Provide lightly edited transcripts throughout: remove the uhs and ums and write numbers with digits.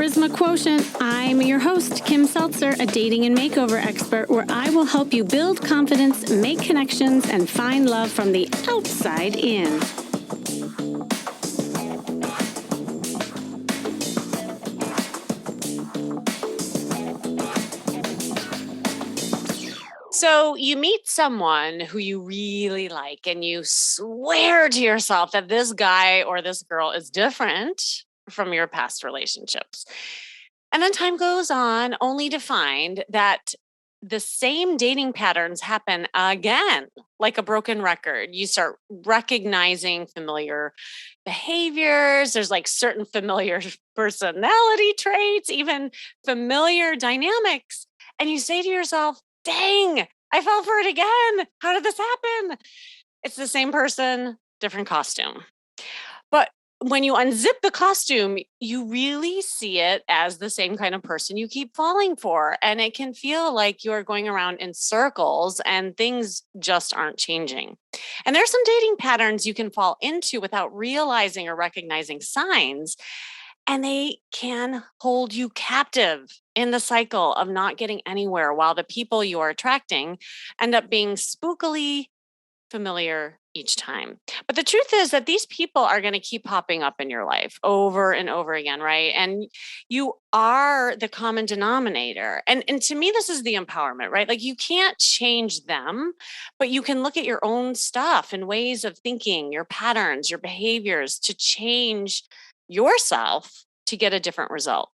Charisma Quotient. I'm your host, Kim Seltzer, a dating and makeover expert, where I will help you build confidence, make connections, and find love from the outside in. So you meet someone who you really like and you swear to yourself that this guy or this girl is different from your past relationships. And then time goes on only to find that the same dating patterns happen again, like a broken record. You start recognizing familiar behaviors. There's like certain familiar personality traits, even familiar dynamics. And you say to yourself, dang, I fell for it again. How did this happen? It's the same person, different costume. But when you unzip the costume, you really see it as the same kind of person you keep falling for. And it can feel like you're going around in circles and things just aren't changing. And there's some dating patterns you can fall into without realizing or recognizing signs. And they can hold you captive in the cycle of not getting anywhere while the people you are attracting end up being spookily familiar each time. But the truth is that these people are going to keep popping up in your life over and over again, right? And you are the common denominator. And to me, this is the empowerment, right? Like you can't change them, but you can look at your own stuff and ways of thinking, your patterns, your behaviors to change yourself to get a different result.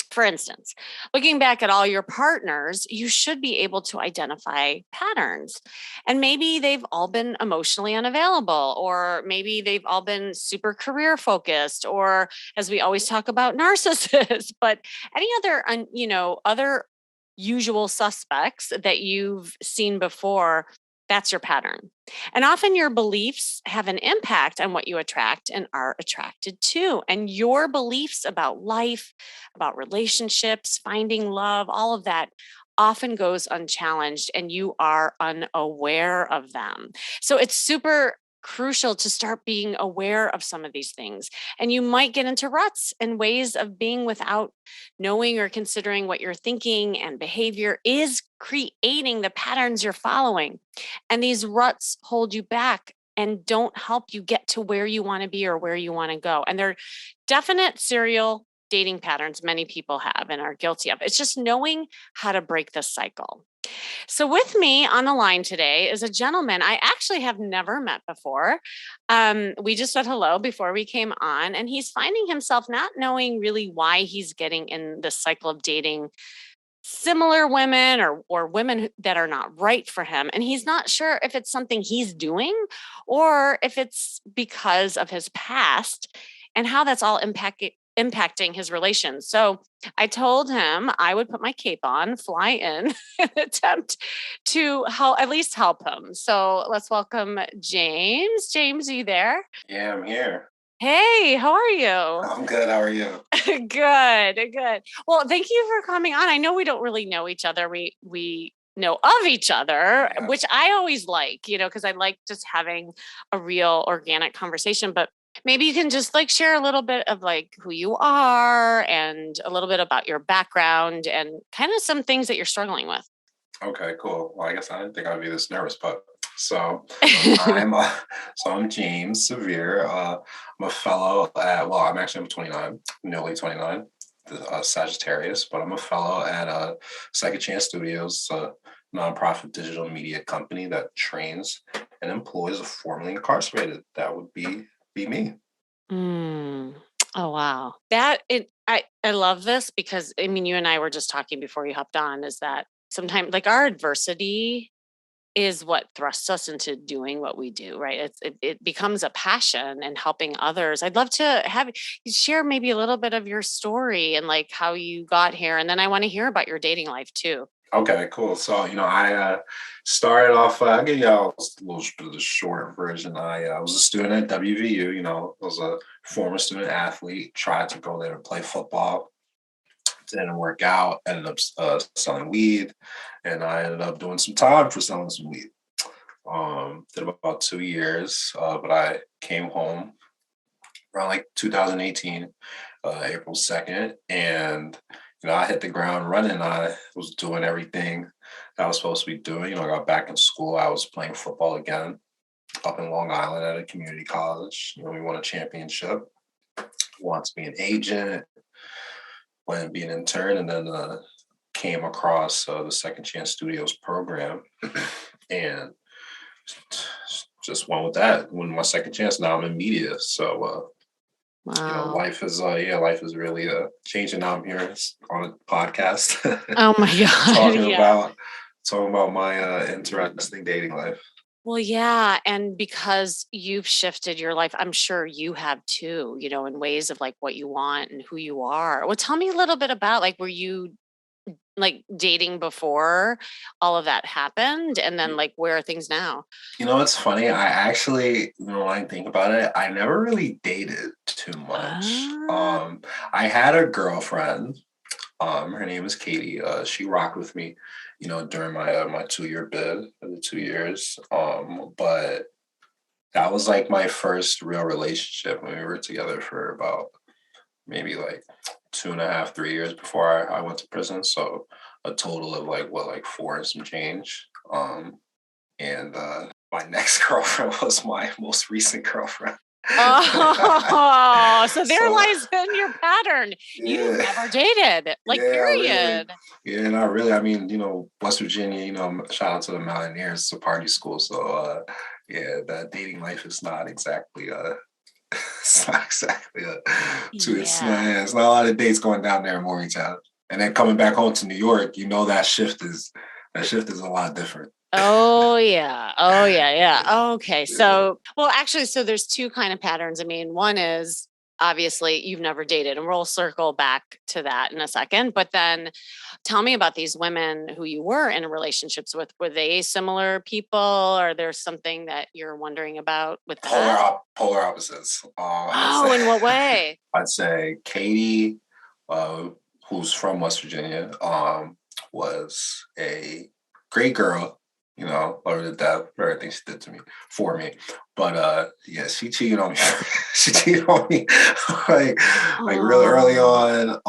For instance, looking back at all your partners, you should be able to identify patterns. And maybe they've all been emotionally unavailable, or maybe they've all been super career focused, or as we always talk about, narcissists, but any other, other usual suspects that you've seen before. That's your pattern. And often your beliefs have an impact on what you attract and are attracted to. And your beliefs about life, about relationships, finding love, all of that often goes unchallenged and you are unaware of them. So it's super crucial to start being aware of some of these things. And you might get into ruts and ways of being without knowing or considering what you're thinking, and behavior is creating the patterns you're following. And these ruts hold you back and don't help you get to where you want to be or where you want to go. And they're definite serial dating patterns many people have and are guilty of. It's just knowing how to break this cycle. So, with me on the line today is a gentleman I actually have never met before. We just said hello before we came on, and he's finding himself not knowing really why he's getting in this cycle of dating similar women or women that are not right for him. And he's not sure if it's something he's doing or if it's because of his past and how that's all impacting his relations. So I told him I would put my cape on, fly in, and attempt to help, at least help him. So let's welcome James. James, are you there? Yeah, I'm here. Hey, how are you? I'm good. How are you? Good. Well, thank you for coming on. I know we don't really know each other. We know of each other, Yeah. which I always like, because I like just having a real organic conversation. But maybe you can just like share a little bit of like who you are and a little bit about your background and kind of some things that you're struggling with. Okay, cool. Well, I guess I didn't think I'd be this nervous, but so I'm I'm James Severe. I'm a fellow at I'm 29, nearly 29, Sagittarius, but I'm a fellow at Second Chance Studios, a nonprofit digital media company that trains and employs the formerly incarcerated. That would be me. Mm. Oh, wow. I love this because I mean, you and I were just talking before you hopped on, is that sometimes like our adversity is what thrusts us into doing what we do, right? It becomes a passion and helping others. I'd love to have you share maybe a little bit of your story and like how you got here. And then I want to hear about your dating life too. Okay, cool. So, I started off, I'll give you a little bit of the short version. I was a student at WVU, was a former student athlete, tried to go there to play football, didn't work out, ended up selling weed, and I ended up doing some time for selling some weed. Did about 2 years, but I came home around like 2018. April 2nd. And, I hit the ground running. I was doing everything that I was supposed to be doing. I got back in school. I was playing football again up in Long Island at a community college. We won a championship. Wanted to be an agent, wanted to be an intern, and then came across the Second Chance Studios program and just went with that. Won my second chance. Now I'm in media. So, Wow. life is really changing. Now I'm here on a podcast. Oh my God. talking about my interesting dating life. Well, yeah. And because you've shifted your life, I'm sure you have too, in ways of like what you want and who you are. Well, tell me a little bit about like, were you like dating before all of that happened? And then like, where are things now? It's funny. I actually, when I think about it, I never really dated too much. Ah. I had a girlfriend. Her name is Katie. She rocked with me, during my 2-year bid for the 2 years. But that was like my first real relationship when we were together for about maybe like 2.5, 3 years before I went to prison. So a total of like 4 and some change. And my next girlfriend was my most recent girlfriend. Oh, so there So, lies in your pattern. You've yeah. never dated, like, period. Yeah, not really. I mean, West Virginia, shout out to the Mountaineers, it's a party school. So, yeah, that dating life is not exactly, it's not exactly, it's not a lot of dates going down there in Morgantown. And then coming back home to New York, that shift is a lot different. Oh yeah. Oh yeah. Yeah. Okay. Yeah. So, well, actually, so there's two kind of patterns. I mean, one is obviously you've never dated, and we'll circle back to that in a second. But then tell me about these women who you were in relationships with. Were they similar people, or there's something that you're wondering about with that? Polar opposites. Oh, in what way? I'd say Katie, who's from West Virginia, was a great girl. Love her to death for everything she did for me. But yeah, she cheated on me. She cheated on me like really early on.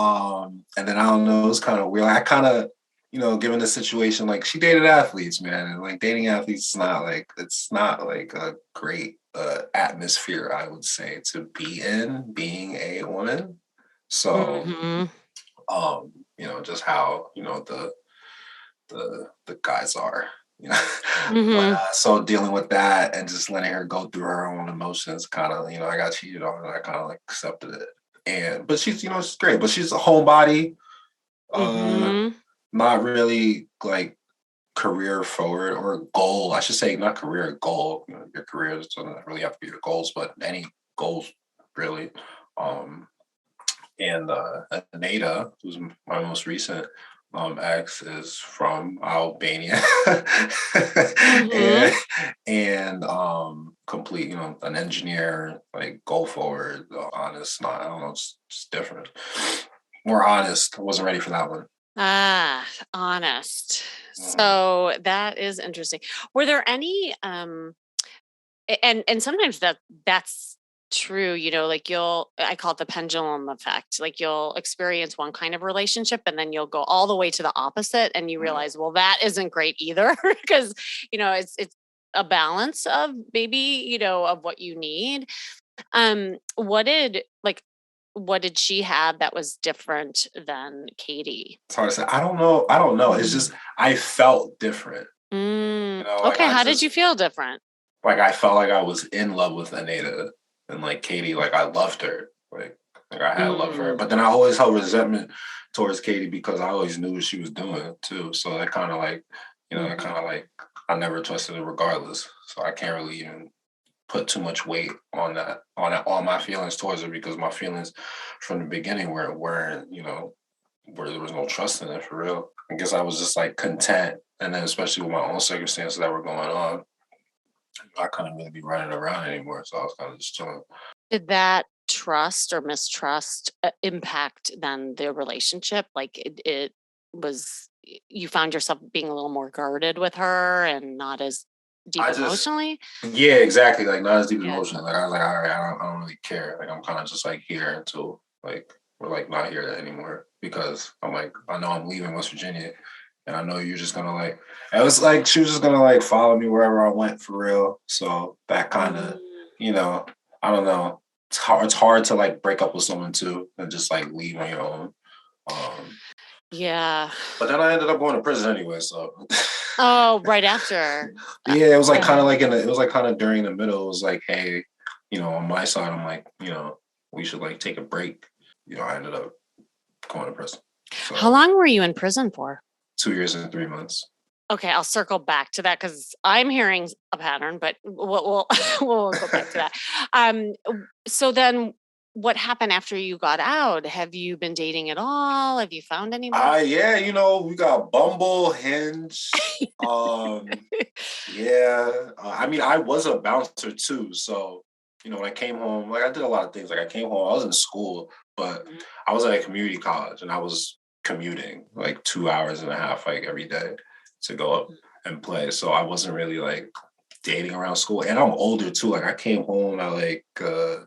And then I don't know, it was kind of weird. I kind of, given the situation, like she dated athletes, man, and like dating athletes it's not like a great atmosphere, I would say, to be in being a woman. So, Mhm. just how the guys are. But Mhm. so dealing with that and just letting her go through her own emotions, kind of, I got cheated on and I kind of like accepted it. But she's, she's great, but she's a homebody, Mhm. not really like career forward or goal. I should say not career, goal. Your career doesn't really have to be your goals, but any goals really. And Aneta, who's my most recent ex, is from Albania, and Mhm. complete, an engineer, like go forward, honest. Not, I don't know, it's just different. More honest. I wasn't ready for that one. Ah, honest. Mhm. So that is interesting. Were there any and sometimes that's true, like I call it the pendulum effect. Like you'll experience one kind of relationship and then you'll go all the way to the opposite and you Mhm. realize, well, that isn't great either because, it's a balance of maybe, of what you need. What did she have that was different than Katie? It's hard to say. I don't know. I don't know. It's just I felt different. Like Okay, how did you feel different? I felt like I was in love with Aneta and like Katie, like I loved her. Like I had love for her. Mm. But then I always held resentment towards Katie because I always knew what she was doing too. So that kind of like, I Mhm. kind of like I never trusted her regardless. So I can't really even put too much weight on my feelings towards her because my feelings from the beginning weren't, where there was no trust in it for real. I guess I was just like content. And then especially with my own circumstances that were going on, I couldn't really be running around anymore. So I was kind of just chilling. Did that trust or mistrust impact then the relationship? Like it was, you found yourself being a little more guarded with her and not as deep I just, emotionally? yeah, exactly. Like not as deep Yeah. emotion. Like I was like, all right, I don't really care. Like I'm kind of just like here until like we're like not here anymore because I'm like, I know I'm leaving West Virginia and I know you're just gonna like, it was like she was just gonna like follow me wherever I went for real. So that kind of, I don't know. It's hard to like break up with someone too and just like leave on your own. Yeah. But then I ended up going to prison anyway. So. Oh, right after. Yeah, it was like kind of like it was like kind of during the middle. It was like, hey, on my side, I'm like, we should like take a break. I ended up going to prison. So, how long were you in prison for? 2 years and 3 months. Okay, I'll circle back to that because I'm hearing a pattern, but we'll we'll go back to that. So then, what happened after you got out? Have you been dating at all? Have you found anybody? Yeah, we got Bumble, Hinge. Yeah. I mean, I was a bouncer too, so when I came home, like I did a lot of things. Like I came home, I was in school, but I was at a community college, and I was commuting like 2.5 hours like every day to go up and play. So I wasn't really like dating around school, and I'm older too. Like I came home at like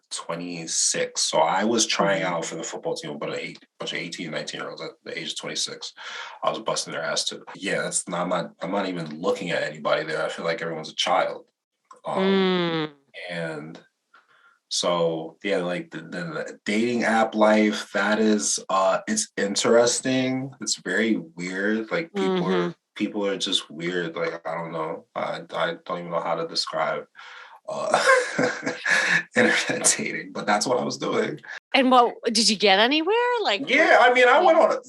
26, so I was trying out for the football team, but a bunch of 18, 19-year-olds at the age of 26. I was busting their ass too. Yeah, that's not. I'm not even looking at anybody there. I feel like everyone's a child, and so yeah, like the dating app life, that is it's interesting. It's very weird. Like people are just weird. Like I don't know. I don't even know how to describe uh internet dating, but that's what I was doing. And what did you get anywhere? Like yeah, I mean, I went on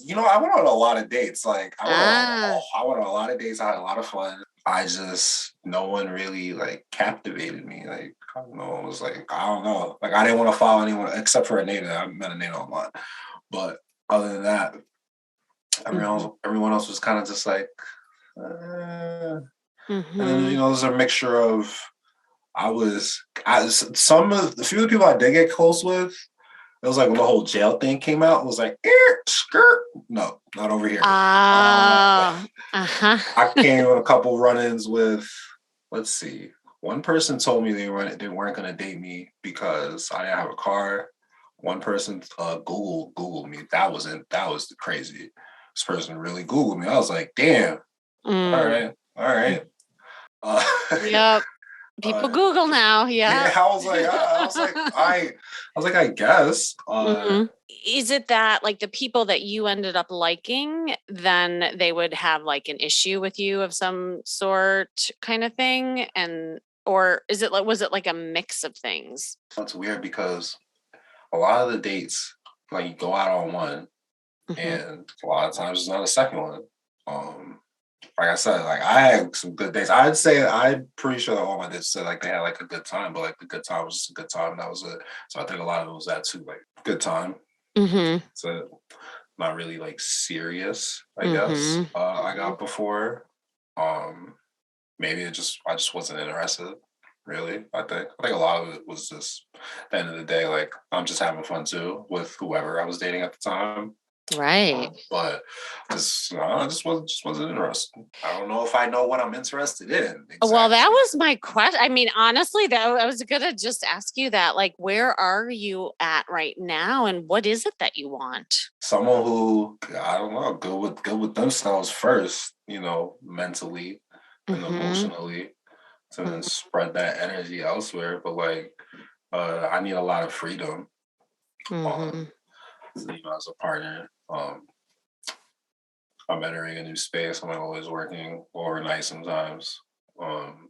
a lot of dates. Like I went on a lot of dates. I had a lot of fun. No one really like captivated me. Like I don't know. It was like I don't know. Like I didn't want to follow anyone except for Anita. I met Anita online, but other than that, everyone else was kind of just like. And then it was a mixture of. The few of the people I did get close with. It was like when the whole jail thing came out, it was like, skirt. No, not over here. I came with a couple run-ins with, let's see, one person told me they weren't going to date me because I didn't have a car. One person Googled me. That was crazy. This person really Googled me. I was like, damn. All right. Yep. People Google now, yeah. I was like, I guess. Is it that like the people that you ended up liking, then they would have like an issue with you of some sort, kind of thing, or was it like a mix of things? That's weird because a lot of the dates, like you go out on one, and a lot of times it's not a second one. Like I said, like I had some good days. I'm pretty sure that all my dates said like they had like a good time, but like the good time was just a good time. And that was it. So I think a lot of it was that too, like good time. So not really like serious, I guess. I got before. Maybe I just wasn't interested. Really, I think a lot of it was just at the end of the day, like I'm just having fun too with whoever I was dating at the time. Right. But I just wasn't interested. I don't know if I know what I'm interested in. Exactly. Well, that was my question. I mean, honestly, I was gonna just ask you that. Like, where are you at right now, and what is it that you want? Someone who I don't know, good with themselves first, mentally and emotionally, to then spread that energy elsewhere. But like, I need a lot of freedom. As a partner. I'm entering a new space. I'm always working overnight sometimes. I'm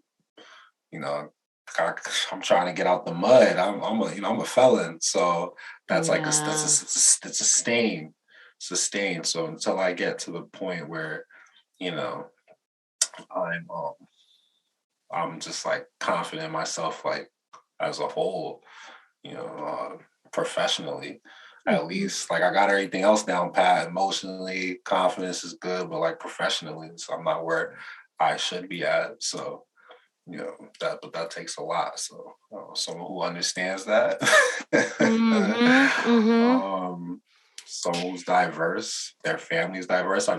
trying to get out the mud. I'm a felon, so that's like it's a stain. It's a stain. So until I get to the point where, I'm just like confident in myself, like as a whole, professionally. At least, like I got everything else down pat. Emotionally, confidence is good, but like professionally, so I'm not where I should be at. So, that takes a lot. So, someone who understands that, someone who's diverse, their family's diverse. There's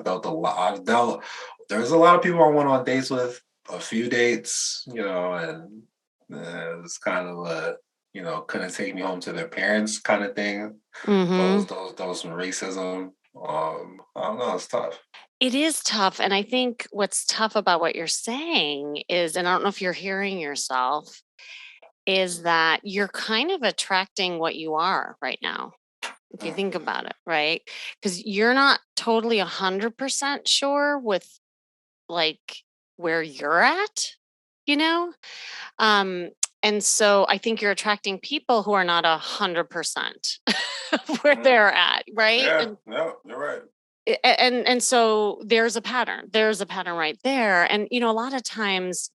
a lot of people I went on dates with, a few dates, and it's kind of couldn't take me home to their parents kind of thing. Mm-hmm. Those some racism. I don't know, it's tough. It is tough. And I think what's tough about what you're saying is, and I don't know if you're hearing yourself, is that you're kind of attracting what you are right now, if you Mm, think about it, right? Because you're not totally 100% sure with like where you're at, you know? Um, and so I think you're attracting people who are not 100% where mm. they're at, right? Yeah, no, you're right. And so there's a pattern. There's a pattern right there. And a lot of times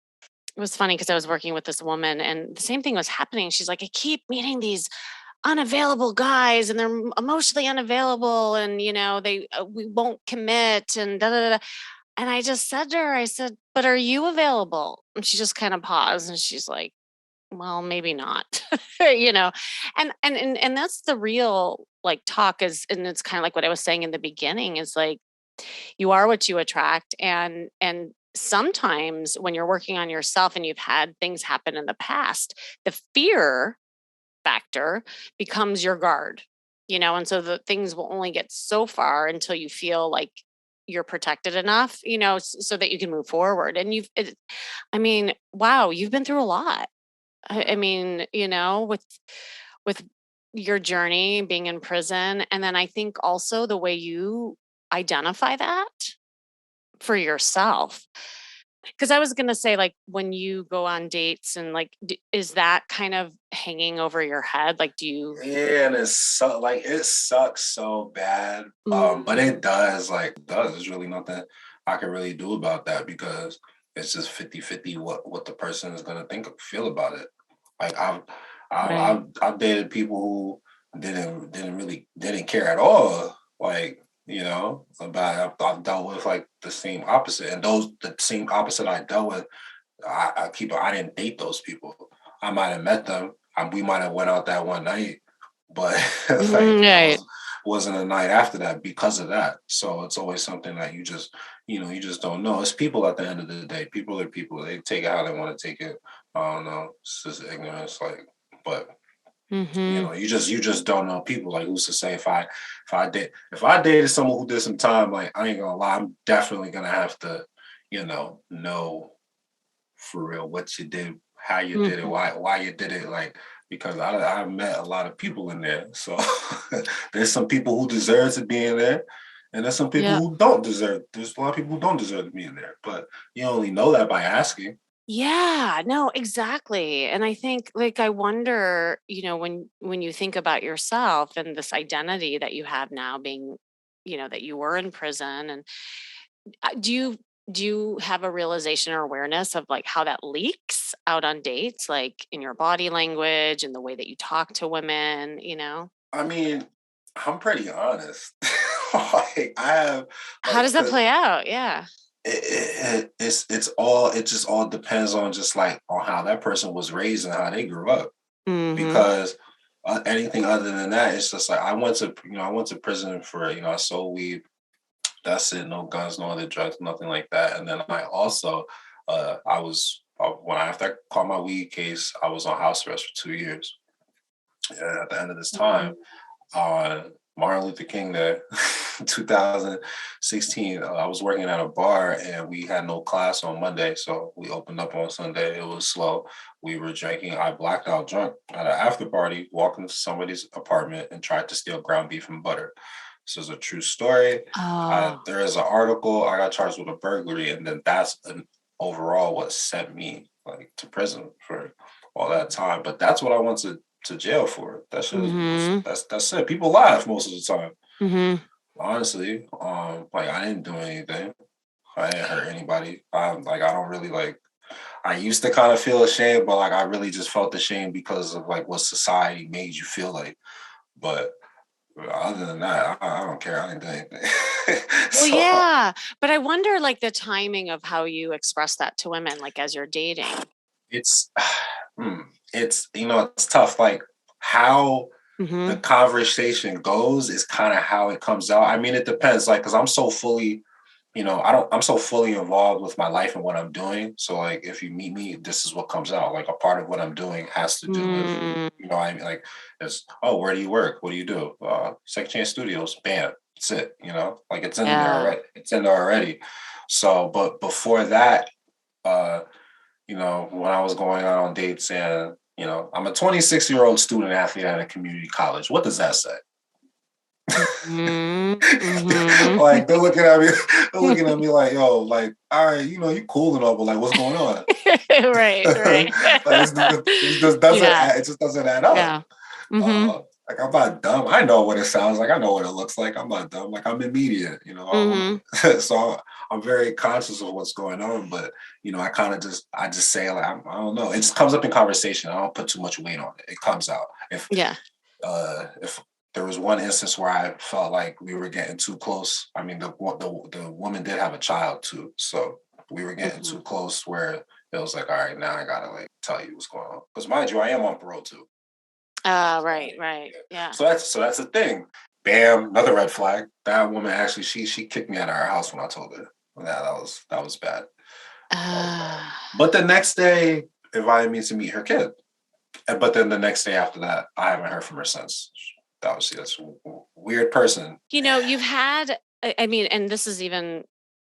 it was funny because I was working with this woman and the same thing was happening. She's like, I keep meeting these unavailable guys and they're emotionally unavailable and they we won't commit and da da da. And I just said to her, I said, but are you available? And she just kind of paused and she's like, well, maybe not. you know. And that's the real like talk is, and it's kind of like what I was saying in the beginning is like you are what you attract. And sometimes when you're working on yourself and you've had things happen in the past, the fear factor becomes your guard, and so the things will only get so far until you feel like you're protected enough, so that you can move forward. And I mean, wow, you've been through a lot. I Mm. mean, with your journey being in prison, and then I think also the way you identify that for yourself. Because I was gonna say, like, when you go on dates and like, is that kind of hanging over your head? Like, do you? Yeah, and it sucks so bad. But Mm, it does, There's really nothing I can really do about that because it's just 50-50 what the person is gonna feel about it. Like right. I've dated people who didn't care at all. I've dealt with like the same opposite, and the same opposite I dealt with. I didn't date those people. I might have met them. We might have went out that one night, but Mhm, there right. wasn't a night after that because of that. So it's always something that you just don't know. It's people at the end of the day. People are people. They take it how they want to take it. I don't know. It's just ignorance. But Mm-hmm. you just don't know people. Like who's to say if I dated someone who did some time, like I ain't gonna lie, I'm definitely gonna have to, know for real what you did, how you did it, Mm-hmm. why you did it, like because I've met a lot of people in there. So there's some people who deserve to be in there, and there's some people Yeah. who don't deserve. There's a lot of people who don't deserve to be in there, but you only know that by asking. Yeah, no, exactly. And I think like I wonder, when you think about yourself and this identity that you have now being, that you were in prison and do you have a realization or awareness of like how that leaks out on dates, like in your body language and the way that you talk to women? I mean, I'm pretty honest. Like I have, How does that cause play out? Yeah. it just all depends on just like on how that person was raised and how they grew up. Mm-hmm. Because anything other than that, it's just like I went to prison for I sold weed. That's it. No guns, no other drugs, nothing like that. And then I also, I was when after I caught my weed case, I was on house arrest for 2 years. And at the end of this time, on Martin Luther King Day, 2016, I was working at a bar and we had no class on Monday. So we opened up on Sunday. It was slow. We were drinking. I blacked out drunk at an after party, walked into somebody's apartment and tried to steal ground beef and butter. This is a true story. Oh. There is an article. I got charged with a burglary, and then that's overall what sent me like to prison for all that time. But that's what I went to jail for. Mm-hmm. That's it. People laugh most of the time. Mm-hmm. Honestly, like I didn't do anything. I didn't hurt anybody. I don't really like. I used to kind of feel ashamed, but like I really just felt ashamed because of like what society made you feel like. But other than that, I don't care. I didn't do anything. Well, So yeah, but I wonder like the timing of how you express that to women, like as you're dating. it's, it's it's tough. Like how the Mm-hmm. conversation goes is kind of how it comes out. I mean, it depends. Like, cause I'm so fully I'm so fully involved with my life and what I'm doing. So like if you meet me, this is what comes out. Like a part of what I'm doing has to do with, Mm, I mean, like it's, oh, where do you work? What do you do? Second Chance Studios, bam, that's it, like it's in there yeah. already. It's in there already. So, but before that, uh, when I was going out on dates and, I'm a 26-year-old student athlete at a community college. What does that say? Mhm, mhm. Like they're looking at me like, yo, like, all right, you cool and all, but like, what's going on? Right, right. Like Yeah, it just doesn't add up. yeah. Mhm, Like I'm not dumb. I know what it sounds like. I know what it looks like. I'm not dumb. Like I'm in media, mhm. so I'm very conscious of what's going on. But I just say like I don't know. It just comes up in conversation. I don't put too much weight on it. It comes out. Yeah. If there was one instance where I felt like we were getting too close. I mean, the woman did have a child too, so we were getting too Mhm. close where it was like, all right, now I gotta like tell you what's going on. Because mind you, I am on parole too. Right, right. Yeah. Yeah. So that's the thing. Bam, another red flag. That woman actually she kicked me out of her house when I told her. Yeah, that was bad. That was bad. Uh, But the next day invited me to meet her kid. But then the next day after that, I haven't heard from her since. That's a weird person. you've had I mean, and this is even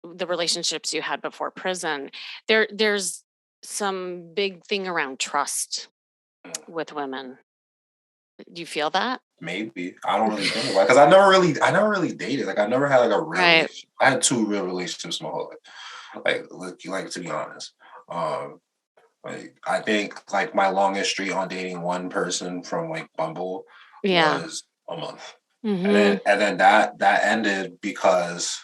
the relationships you had before prison. There's some big thing around trust with women. Do you feel that? Maybe I don't really think about it because I never really dated. Like I never had like a real Right. relationship. I had two real relationships my whole life. Like to be honest, um, like I think like my longest streak on dating one person from like Bumble Yeah. was a month. And then Mhm. and then that ended because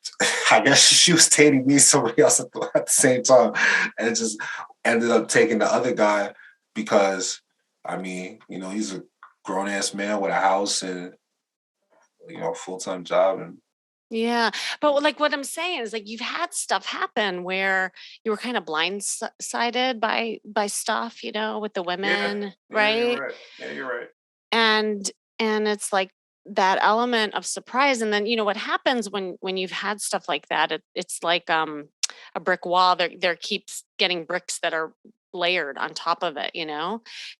I guess she was dating me somebody else at the same time, and it just ended up taking the other guy because I mean he's a grown ass man with a house and full time job and Yeah. But like what I'm saying is like you've had stuff happen where you were kind of blindsided by stuff, with the yeah, women, yeah, you're right? right, yeah, you're right. and and it's like that element of surprise. And then what happens when you've had stuff like that, it's like a brick wall. There keeps getting bricks that are layered on top of it,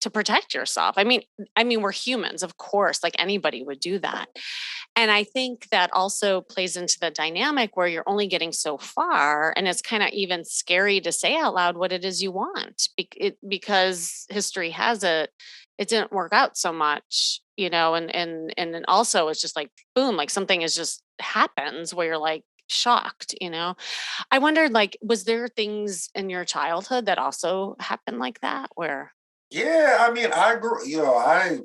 to protect yourself. I mean we're humans, of course, like anybody would do that. And I think that also plays into the dynamic where you're only getting so far, and it's kind of even scary to say out loud what it is you want, because history has it didn't work out so much, and then also it's just like boom, like something is just happens where you're like shocked. I wondered, like, was there things in your childhood that also happened like that where Yeah, I mean, I grew. I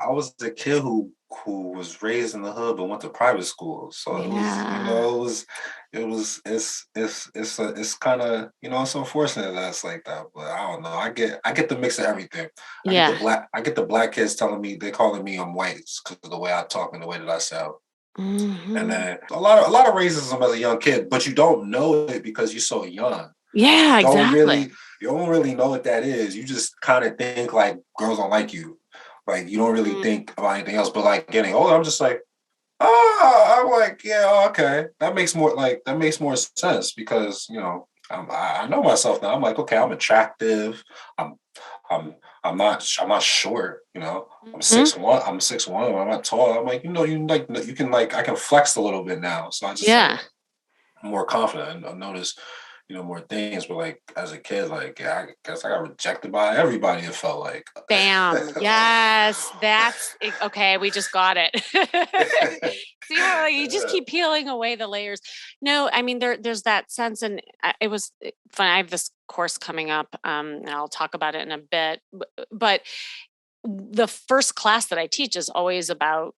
was the kid who was raised in the hood but went to private school. So it was, yeah, it's kind of, it's unfortunate that it's like that. But I don't know. I get the mix of everything. yeah. I get the black kids telling me they calling me I'm white because of the way I talk and the way that I sound. And Hmm. then a lot of racism as a young kid, but you don't know it because you're so young. Yeah, don't exactly. really you don't really know what that is. You just kind of think like girls don't like you. Like you don't really Mm, think about anything else. But like getting older, I'm just like, I'm like, yeah, okay. That makes more sense because I know myself now. I'm like, okay, I'm attractive. I'm I'm not short, I'm mhm. 6'1", I'm not tall. I'm like, you can like I can flex a little bit now. So I just like Yeah. I'm more confident. I notice more things. But like as a kid, like yeah, I guess I got rejected by everybody. It felt like. Bam. Yes, that's okay. We just got it. See how like, you just Yeah. keep peeling away the layers. No, I mean there's that sense, and it was fun. I have this course coming up, and I'll talk about it in a bit. But the first class that I teach is always about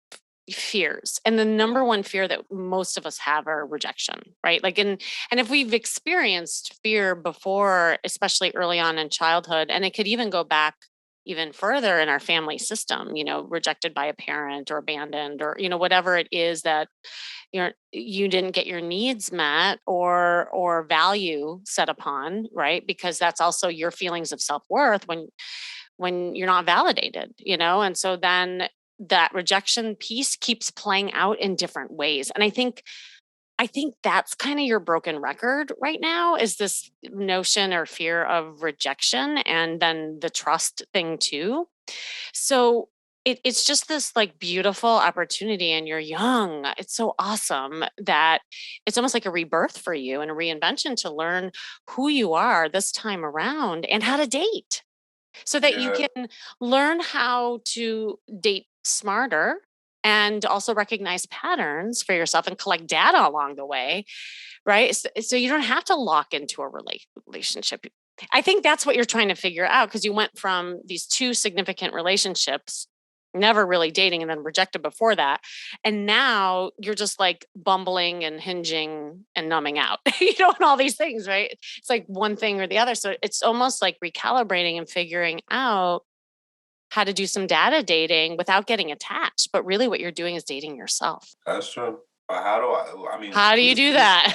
fears, and the number one fear that most of us have are rejection, right? Like, and if we've experienced fear before, especially early on in childhood, and it could even go back even further in our family system, rejected by a parent or abandoned, or whatever it is that you didn't get your needs met, or value set upon, right? Because that's also your feelings of self-worth when you're not validated, and so then that rejection piece keeps playing out in different ways. And I think I think that's kind of your broken record right now, is this notion or fear of rejection, and then the trust thing too. So it's just this like beautiful opportunity, and you're young. It's so awesome that it's almost like a rebirth for you and a reinvention to learn who you are this time around and how to date, so that you Yeah, can learn how to date smarter and also recognize patterns for yourself and collect data along the way, right? So you don't have to lock into a relationship. I think that's what you're trying to figure out, because you went from these two significant relationships, never really dating, and then rejected before that. And now you're just like bumbling and hinging and numbing out, and all these things, right? It's like one thing or the other. So it's almost like recalibrating and figuring out how to do some data dating without getting attached. But really, what you're doing is dating yourself. that's true. But how do I mean, How do you do that?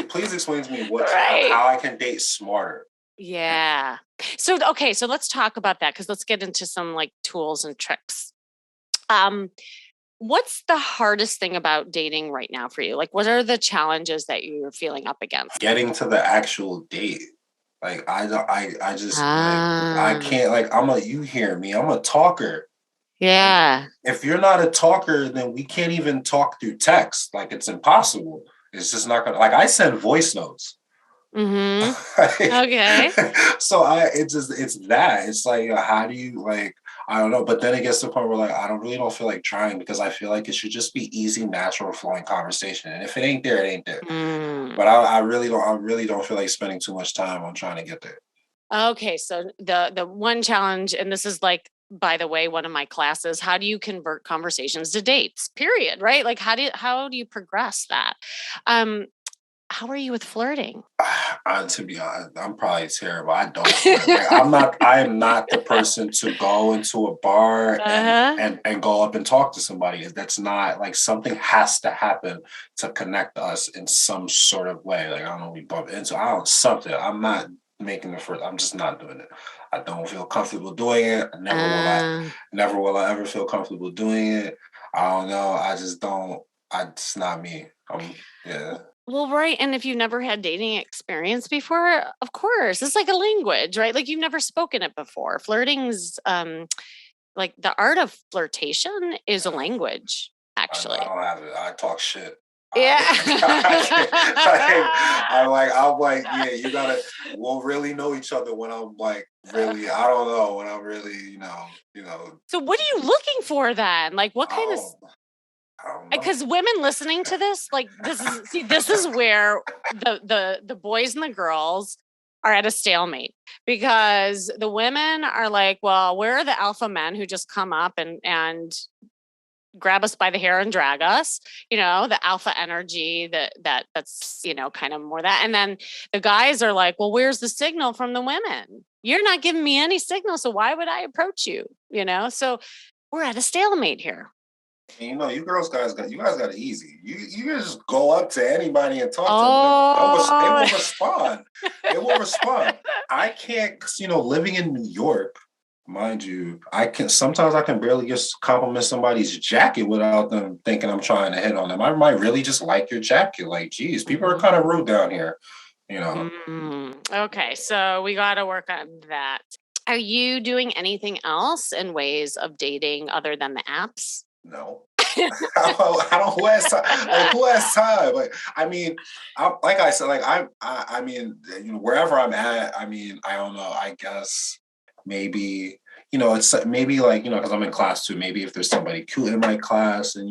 please explain to me Right. how I can date smarter. Yeah. So, okay. So let's talk about that, because let's get into some like tools and tricks. Um, what's the hardest thing about dating right now for you? Like, what are the challenges that you're feeling up against? Getting to the actual date. Like I don't I just like I Ah, can't like you hear me, I'm a talker. Like yeah. if you're not a talker, then we can't even talk through text. Like it's impossible. It's just not gonna like I send voice notes. Mm-hmm. Okay. So it's that. It's like how do you like I don't know, but then it gets to the point where like I don't feel like trying because I feel like it should just be easy, natural flowing conversation. And if it ain't there, it ain't there. Mm. But I really don't feel like spending too much time on trying to get there. Okay. So the one challenge, and this is like, by the way, one of my classes, how do you convert conversations to dates? Period. Right? Like, how do you progress that? Um, how are you with flirting? To be honest, I'm probably terrible. I don't flirt. Like I am not the person to go into a bar Uh-huh. and go up and talk to somebody. That's not like something has to happen to connect us in some sort of way. Like I don't know, we bump into I don't something. I'm not making the first. I'm just not doing it. I don't feel comfortable doing it. Uh, Never will I ever feel comfortable doing it. I don't know. I just don't. It's not me. Yeah. well, right. And if you've never had dating experience before, of course, it's like a language, right? Like you've never spoken it before. Flirting's like the art of flirtation is a language, I actually. don't have it. I talk shit. Yeah. I'm like, yeah, you gotta. We'll really know each other when I'm like really. I don't know when I'm really, you know. So what are you looking for then? Like what I kind of, don't, I don't know. because women listening to this, like this is where the boys and the girls are at a stalemate, because the women are like, well, where are the alpha men who just come up and grab us by the hair and drag us, the alpha energy that's kind of more that. And then the guys are like, well, where's the signal from the women? You're not giving me any signal, so why would I approach you? So we're at a stalemate here. And, you guys got it easy. You can just go up to anybody and talk to them. They Oh. will respond. They will respond. I can't, 'cause, living in New York, mind you, sometimes I can barely just compliment somebody's jacket without them thinking I'm trying to hit on them. I might really just like your jacket. Like, geez, people are kind of rude down here, you know. Okay, so we got to work on that. Are you doing anything else in ways of dating other than the apps? No. I don't. Who has time? Like who has time? Like I mean, like I said, like I mean, wherever I'm at. I mean, I don't know. I guess maybe it's maybe like because I'm in class too. Maybe if there's somebody cute in my class, and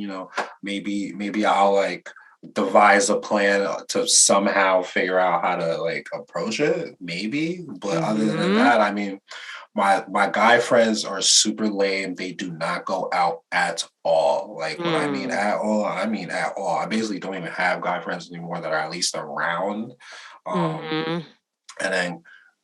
maybe I'll like devise a plan to somehow figure out how to like approach it. Maybe, but other than Hmm. that, I mean. My guy friends are super lame. They do not go out at all. Like when I mean Mm. at all, I mean at all. I basically don't even have guy friends anymore that are at least around. Um, Hmm. and then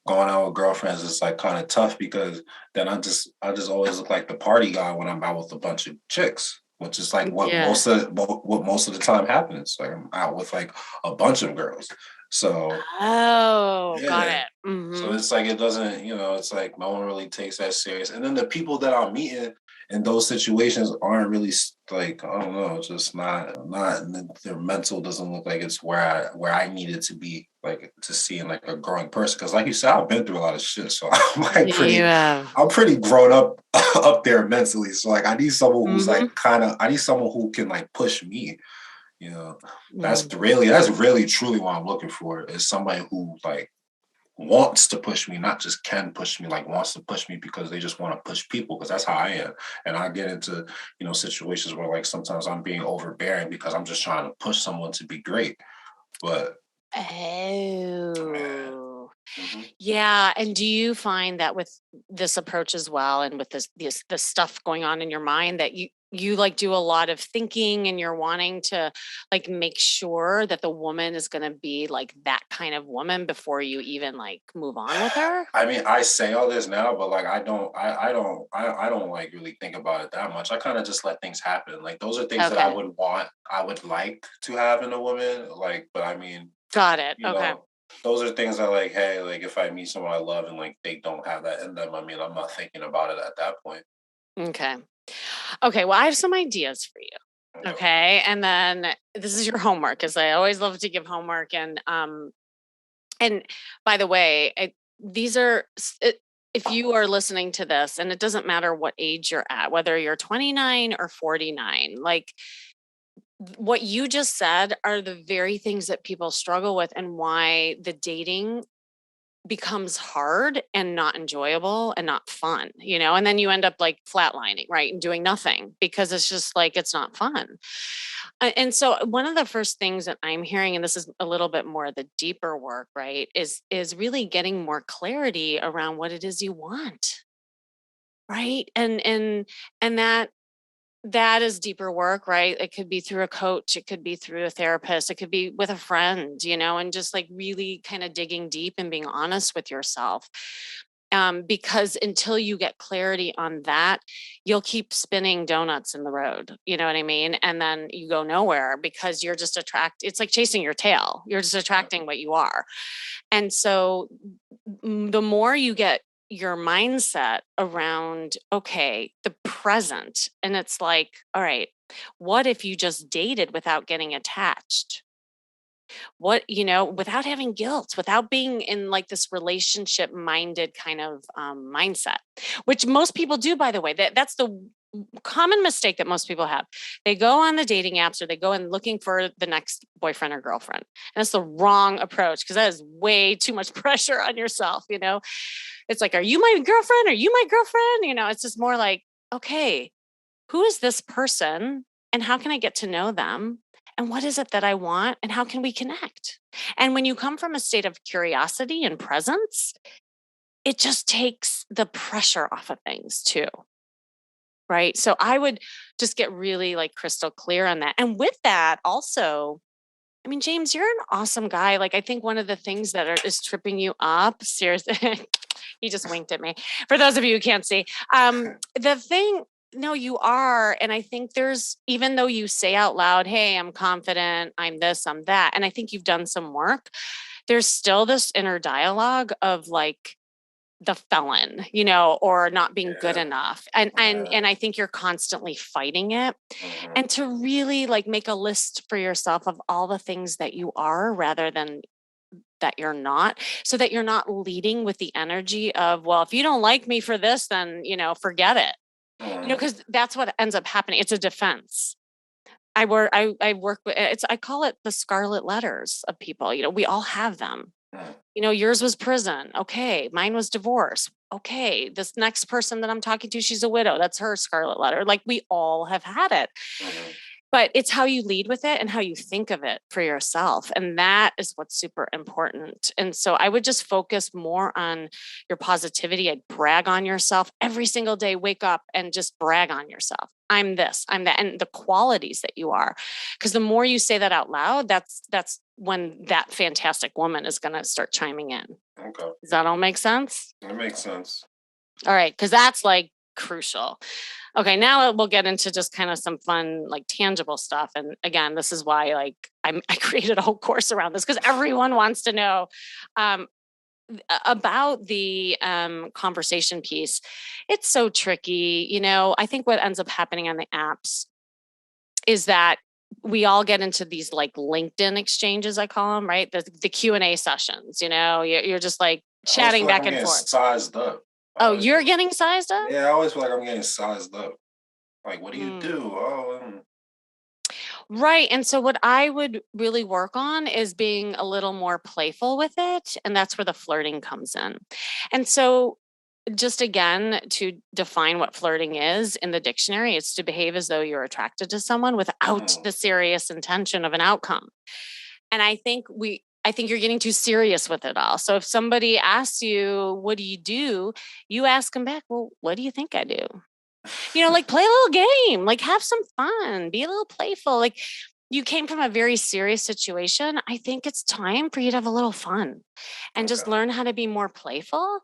going out with girlfriends is like kind of tough because then I just always look like the party guy when I'm out with a bunch of chicks, which is like Yeah. what most of the time happens. Like I'm out with like a bunch of girls. So Oh, got yeah. it. So Hmm. it's like it doesn't, it's like no one really takes that serious. And then the people that I'm meeting, and those situations aren't really like, I don't know, just not their mental doesn't look like it's where I needed to be, like to see in like a growing person. Because like you said, I've been through a lot of shit, so I'm like Yeah. I'm pretty grown up up there mentally. So like I need someone who's Mm-hmm. like kind of I need someone who can like push me. You know, Mm. that's really truly what I'm looking for is somebody who like wants to push me, not just can push me, like wants to push me because they just want to push people because that's how I am. And I get into, situations where like sometimes I'm being overbearing because I'm just trying to push someone to be great. But man, Oh. mhm. Yeah, and do you find that with this approach as well, and with this stuff going on in your mind, that you like do a lot of thinking, and you're wanting to like make sure that the woman is going to be like that kind of woman before you even like move on with her? I mean, I say all this now, but like I don't like really think about it that much. I kind of just let things happen. Like those are things that Okay. I would like to have in a woman. Like, but I mean, Got it. you Okay. know, those are things that like, hey, like if I meet someone I love and like they don't have that in them, I mean, I'm not thinking about it at that point. Okay. Okay, well, I have some ideas for you. Okay. Okay? And then this is your homework, because I always love to give homework. And by the way, these are if you are listening to this, and it doesn't matter what age you're at, whether you're 29 or 49, like what you just said are the very things that people struggle with, and why the dating becomes hard and not enjoyable and not fun, and then you end up like flatlining, right? And doing nothing because it's just like it's not fun. And so one of the first things that I'm hearing, and this is a little bit more the deeper work, right, is really getting more clarity around what it is you want, right? And that is deeper work, right? It could be through a coach, it could be through a therapist, it could be with a friend, and just like really kind of digging deep and being honest with yourself. Because until you get clarity on that, you'll keep spinning donuts in the road. You know what I mean? And then you go nowhere because you're just it's like chasing your tail. You're just attracting what you are. And so the more you get your mindset around, okay, the present, and it's like, all right, what if you just dated without getting attached? Without having guilt, without being in like this relationship minded kind of mindset, which most people do, by the way. That's the common mistake that most people have. They go on the dating apps, or they go in looking for the next boyfriend or girlfriend. And that's the wrong approach, because that is way too much pressure on yourself. It's like, are you my girlfriend? Are you my girlfriend? It's just more like, okay, who is this person, and how can I get to know them? And what is it that I want? And how can we connect? And when you come from a state of curiosity and presence, it just takes the pressure off of things too. Right. So I would just get really like crystal clear on that. And with that, also, I mean, James, you're an awesome guy. Like, I think one of the things that is tripping you up, seriously, he just winked at me. For those of you who can't see, the thing, no, you are. And I think even though you say out loud, hey, I'm confident, I'm this, I'm that, and I think you've done some work, there's still this inner dialogue of like, the felon, or not being good Yeah. enough. And and Yeah. and I think you're constantly fighting it. Mhm. And to really like make a list for yourself of all the things that you are, rather than that you're not, so that you're not leading with the energy of, well, if you don't like me for this, then, forget it. Mhm. Because that's what ends up happening. It's a defense. I work with, I call it the scarlet letters of people. We all have them. Mhm. Yours was prison. Okay. Mine was divorce. Okay. This next person that I'm talking to, she's a widow. That's her scarlet letter. Like, we all have had it. Mhm. But it's how you lead with it and how you think of it for yourself. And that is what's super important. And so I would just focus more on your positivity. I'd brag on yourself every single day. Wake up and just brag on yourself. I'm this, I'm that, and the qualities that you are. Because the more you say that out loud, that's when that fantastic woman is going to start chiming in. Okay. Does that all make sense? That makes sense. All right. Because that's like crucial. Okay, now we'll get into just kind of some fun, like tangible stuff. And again, this is why like I created a whole course around this, because everyone wants to know. Um, about the conversation piece, it's so tricky. I think what ends up happening on the apps is that we all get into these like LinkedIn exchanges, I call them, right? The Q&A sessions, you're just like I always chatting feel like back I'm and getting forth. sized up. Oh, you're getting sized up? Yeah, I always feel like I'm getting sized up. Like, what do you Mm. do? Oh, Right. And so what I would really work on is being a little more playful with it. And that's where the flirting comes in. And so just again, to define what flirting is in the dictionary, it's to behave as though you're attracted to someone without the serious intention of an outcome. And I think you're getting too serious with it all. So if somebody asks you, what do? You ask them back, well, what do you think I do? Like play a little game, like have some fun, be a little playful. Like you came from a very serious situation. I think it's time for you to have a little fun and just okay. learn how to be more playful.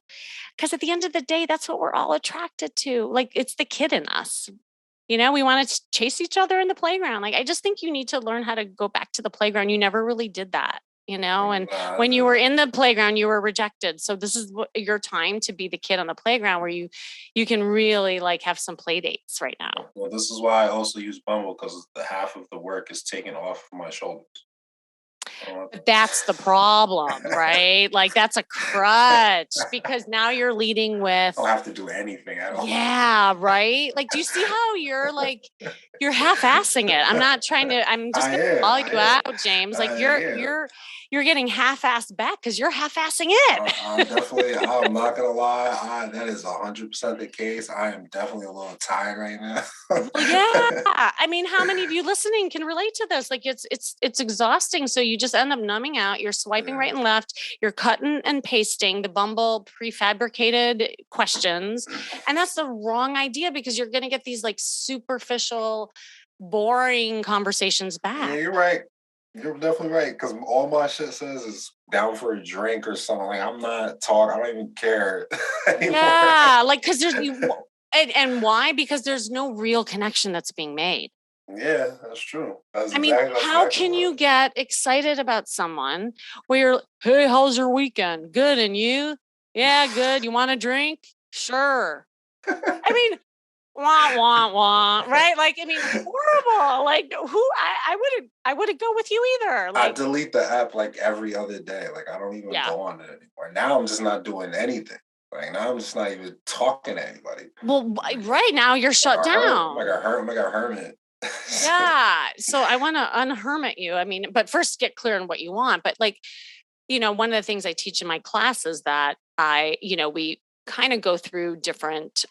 Because at the end of the day, that's what we're all attracted to. Like it's the kid in us. We want to chase each other in the playground. Like I just think you need to learn how to go back to the playground. You never really did that. And when you were in the playground, you were rejected. So this is your time to be the kid on the playground where you can really like have some play dates right now. Well, this is why I also use Bumble, because the half of the work is taken off of my shoulders. But that's the problem, right? Like that's a crutch because now you're leading with. I don't have to do anything at all. Yeah, right. Like, do you see how you're half-assing it? I'm just gonna call you out, James. Like you're getting half-assed back because you're half-assing it. I'm not gonna lie. That is 100% the case. I am definitely a little tired right now. Well, yeah. I mean, how many of you listening can relate to this? Like it's exhausting. So you just end up numbing out. You're swiping right and left. You're cutting and pasting the Bumble prefabricated questions. And that's the wrong idea because you're gonna get these like superficial, boring conversations Yeah, back. you're right. You're definitely right. Because all my shit says is down for a drink or something. Like I'm not talking. I don't even care anymore. Yeah, like because and why? Because there's no real connection that's being made. Yeah, that's true. I mean, how can you get excited about someone where you're, hey, how's your weekend? Good. And you? Yeah, good. You want a drink? Sure. I mean, wah, wah, wah, right? Like, I mean, horrible. Like I wouldn't go with you either. I Like, delete the app like every other day. Like I don't even go on it anymore. Now I'm just not doing anything. Like now I'm just not even talking to anybody. Well, right now you're shut down. Like a hermit. Yeah. So I want to unhermit you. I mean, but first get clear on what you want. But like, one of the things I teach in my class is that we kind of go through different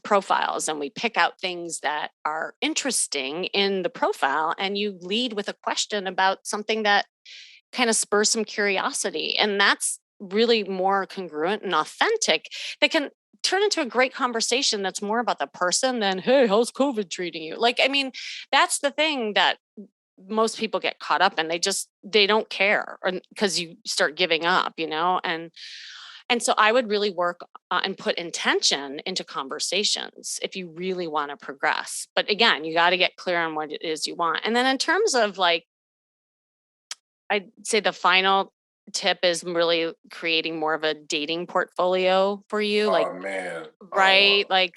profiles and we pick out things that are interesting in the profile and you lead with a question about something that kind of spurs some curiosity. And that's really more congruent and authentic that can turn into a great conversation that's more about the person than, hey, how's COVID treating you? Like, I mean, that's the thing that most people get caught up in. They don't care because you start giving up, and so I would really work and put intention into conversations if you really want to progress. But again, you got to get clear on what it is you want. And then in terms of like, I'd say the final tip is really creating more of a dating portfolio for you. Oh man. Right? Like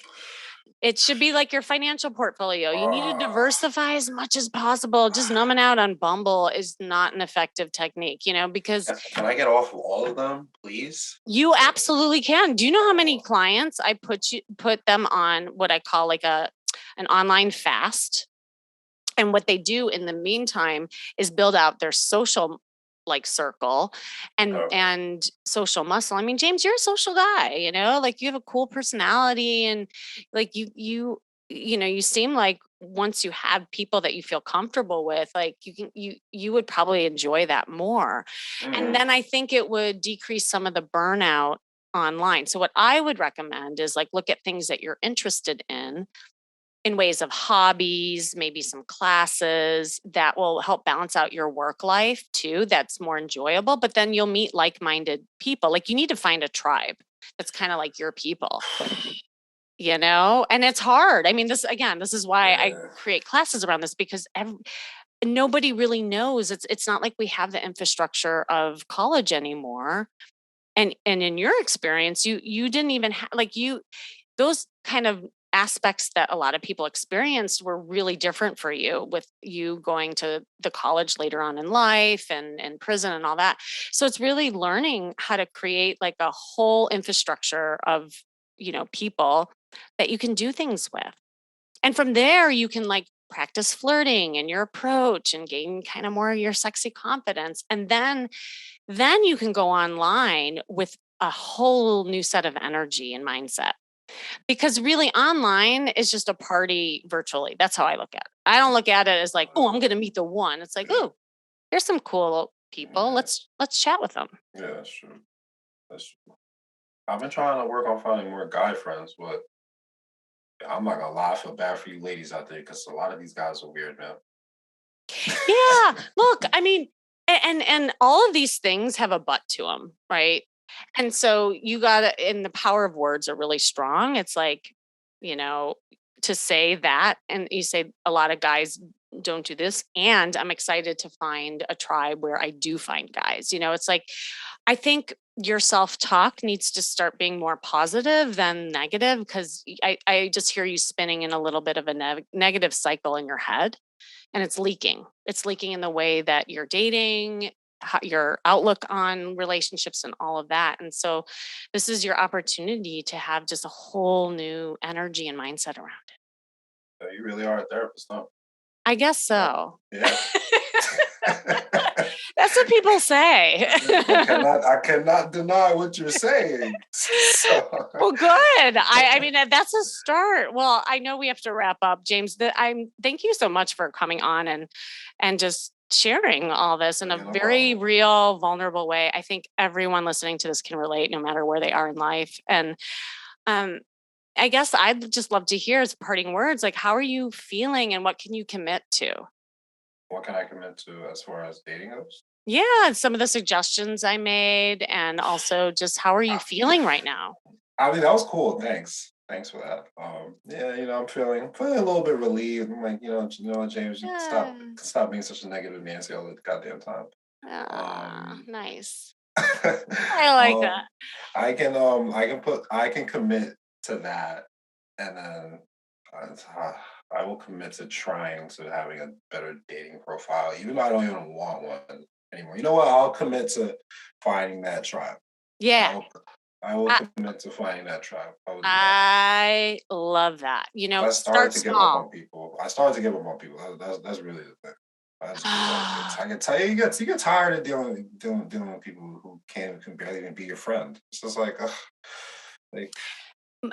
it should be like your financial portfolio. You need to diversify as much as possible. Just numbing out on Bumble is not an effective technique, because can I get off of all of them, please? you absolutely can. Do you know how many clients I put them on what I call like an online fast? And what they do in the meantime is build out their social like circle and social muscle. I mean, James, you're a social guy, like you have a cool personality and like you seem like once you have people that you feel comfortable with, like you would probably enjoy that more. And then I think it would decrease some of the burnout online. So what I would recommend is like look at things that you're interested in ways of hobbies, maybe some classes that will help balance out your work life too. That's more enjoyable, but then you'll meet like-minded people. Like you need to find a tribe that's kind of like your people, and it's hard. I mean, this is why I create classes around this because nobody really knows. It's not like we have the infrastructure of college anymore. And in your experience, you didn't even those kind of aspects that a lot of people experienced were really different for you, with you going to the college later on in life and prison and all that. So it's really learning how to create like a whole infrastructure of, people that you can do things with. And from there, you can like practice flirting and your approach and gain kind of more of your sexy confidence. And then you can go online with a whole new set of energy and mindset. Because really, online is just a party virtually. That's how I look at it. I don't look at it as like, oh, I'm going to meet the one. It's like, oh, here's some cool people. Let's chat with them. Yeah, that's true. That's true. I've been trying to work on finding more guy friends, but I'm not gonna lie, I feel bad for you ladies out there because a lot of these guys are weird, man. Yeah. Look, I mean, and all of these things have a but to them, right? And so you got to, and the power of words are really strong. It's like, you know, to say that, and you say a lot of guys don't do this. And I'm excited to find a tribe where I do find guys. It's like, I think your self-talk needs to start being more positive than negative, because I just hear you spinning in a little bit of a negative cycle in your head, and it's leaking. It's leaking in the way that you're dating, your outlook on relationships and all of that. And so this is your opportunity to have just a whole new energy and mindset around it. Yeah, you really are a therapist, huh? I guess so. Yeah. That's what people say. I cannot deny what you're saying. So. Well, good. I mean, that's a start. Well, I know we have to wrap up, James. Thank you so much for coming on and just sharing all this in a very real, vulnerable way. I think everyone listening to this can relate, no matter where they are in life. And I guess I'd just love to hear as parting words, like, how are you feeling and what can you commit to? What can I commit to as far as dating goes? Yeah, some of the suggestions I made, and also just how are you feeling right now? I mean, that was cool. Thanks. Thanks for that. Yeah, I'm feeling a little bit relieved. I'm like, James, you can stop being such a negative Nancy all the goddamn time. Nice. I like that. I can commit to that, and then I will commit to trying to having a better dating profile, even though I don't even want one anymore. You know what? I'll commit to finding that tribe. Yeah. I will commit to finding that tribe. I love that. I started to give up small. on people. That's really the thing. I can tell you, you get tired of dealing with people who can barely even be your friend. It's just like,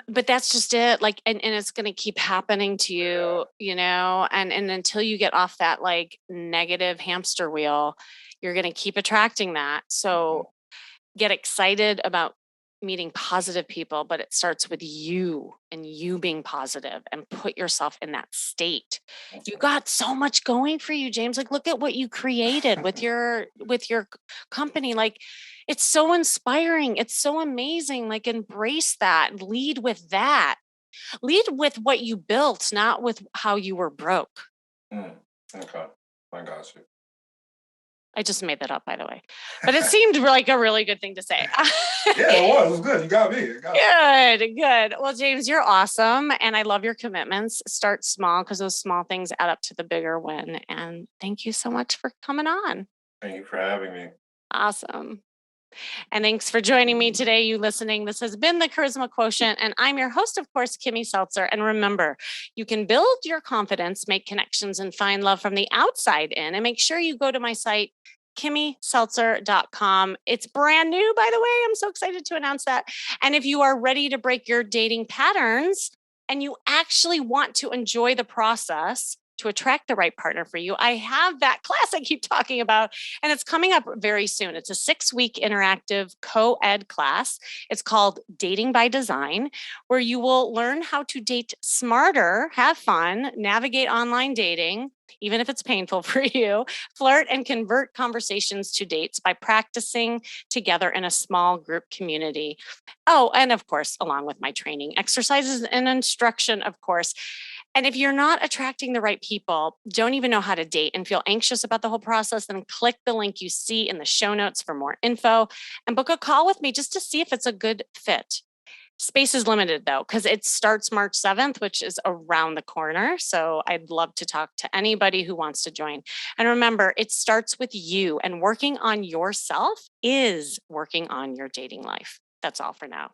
But that's just it. Like, and it's going to keep happening to you, and until you get off that like negative hamster wheel, you're going to keep attracting that. So get excited about meeting positive people, but it starts with you and you being positive, and put yourself in that state. You got so much going for you, James. Like, look at what you created with your company. Like, it's so inspiring. It's so amazing. Like, embrace that. Lead with that. Lead with what you built, not with how you were broke. Okay. I got you. I just made that up, by the way, but it seemed like a really good thing to say. Yeah, it was. It was good. You got me. Good. Well, James, you're awesome. And I love your commitments. Start small, because those small things add up to the bigger win. And thank you so much for coming on. Thank you for having me. Awesome. And thanks for joining me today, you listening. This has been the Charisma Quotient, and I'm your host, of course, Kimmy Seltzer. And remember, you can build your confidence, make connections, and find love from the outside in. And make sure you go to my site, KimmySeltzer.com. It's brand new, by the way. I'm so excited to announce that. And if you are ready to break your dating patterns and you actually want to enjoy the process to attract the right partner for you, I have that class I keep talking about, and it's coming up very soon. It's a 6-week interactive co-ed class. It's called Dating by Design, where you will learn how to date smarter, have fun, navigate online dating, even if it's painful for you, flirt and convert conversations to dates by practicing together in a small group community. Oh, and of course, along with my training, exercises and instruction, of course. And if you're not attracting the right people, don't even know how to date, and feel anxious about the whole process, then click the link you see in the show notes for more info and book a call with me just to see if it's a good fit. Space is limited though, because it starts March 7th, which is around the corner. So I'd love to talk to anybody who wants to join. And remember, it starts with you, and working on yourself is working on your dating life. That's all for now.